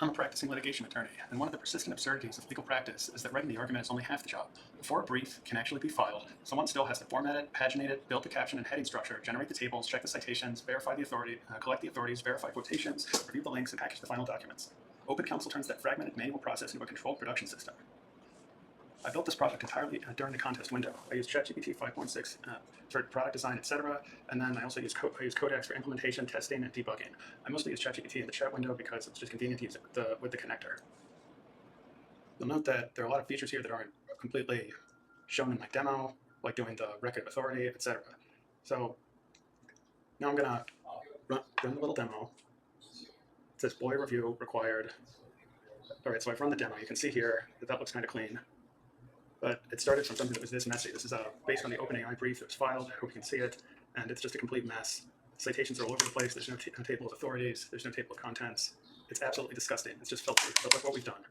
I'm a practicing litigation attorney, and one of the persistent absurdities of legal practice is that writing the argument is only half the job. Before a brief can actually be filed, someone still has to format it, paginate it, build the caption and heading structure, generate the tables, check the citations, verify the authority, collect the authorities, verify quotations, review the links, and package the final documents. OpenCounsel turns that fragmented manual process into a controlled production system. I built this project entirely during the contest window. I used GPT-5.6 for product design, etc. And then I also use Codex for implementation, testing, and debugging. I mostly use ChatGPT in the chat window because it's just convenient to use it with the connector. You'll note that there are a lot of features here that aren't completely shown in my demo, like doing the record of authority, etc. So now I'm going to run the little demo. It says boy review required. All right, so I've run the demo. You can see here that looks kind of clean. But it started from something that was this messy. This is based on the OpenAI brief that was filed. I hope you can see it. And it's just a complete mess. Citations are all over the place. There's no table of authorities. There's no table of contents. It's absolutely disgusting. It's just filthy. But look what we've done.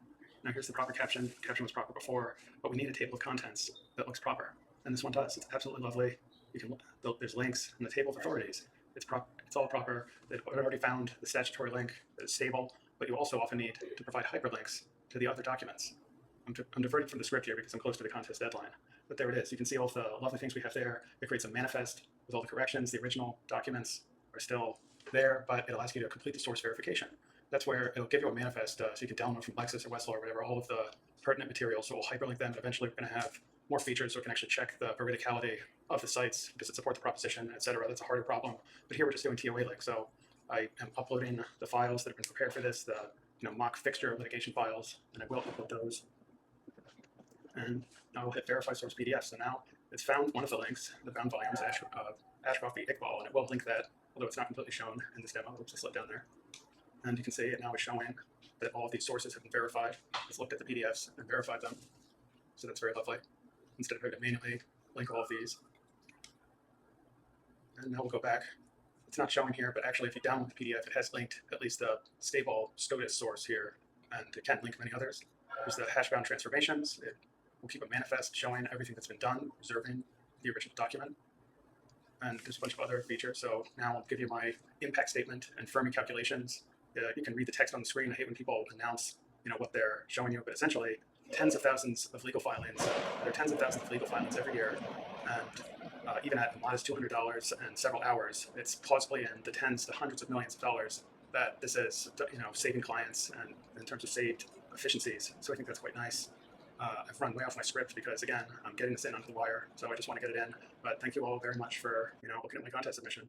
Now here's the proper caption. The caption was proper before, but we need a table of contents that looks proper. And this one does. It's absolutely lovely. You can there's links in the table of authorities. It's all proper. It already found the statutory link that is stable, but you also often need to provide hyperlinks to the other documents. I'm diverting from the script here because I'm close to the contest deadline. But there it is. You can see all the lovely things we have there. It creates a manifest with all the corrections. The original documents are still there, but it allows you to complete the source verification. That's where it'll give you a manifest so you can download from Lexis or Westlaw or whatever, all of the pertinent materials. So we'll hyperlink them, and eventually we're going to have more features so we can actually check the veridicality of the sites. Does it support the proposition, etc. That's a harder problem. But here we're just doing TOA links. So I am uploading the files that have been prepared for this, the mock fixture litigation files, and I will upload those. And now we'll hit verify source PDF. So now it's found one of the links, the bound volumes, Ashcroft v. Iqbal, and it will link that, although it's not completely shown in this demo. Oops, I slipped down there. And you can see it now is showing that all of these sources have been verified. It's looked at the PDFs and verified them. So that's very lovely. Instead of having to manually link all of these. And now we'll go back. It's not showing here, but actually if you download the PDF, it has linked at least the stable SCOTUS source here, and it can link many others. There's the hash-bound transformations. We'll keep a manifest showing everything that's been done, preserving the original document. And there's a bunch of other features. So now I'll give you my impact statement and Fermi calculations. You can read the text on the screen. I hate when people announce what they're showing you, but essentially tens of thousands of legal filings. There are tens of thousands of legal filings every year. And even at a modest $200 and several hours, it's plausibly in the tens to hundreds of millions of dollars that this is saving clients and in terms of saved efficiencies. So I think that's quite nice. I've run way off my script because, again, I'm getting this in under the wire, so I just want to get it in. But thank you all very much for looking at my contest submission.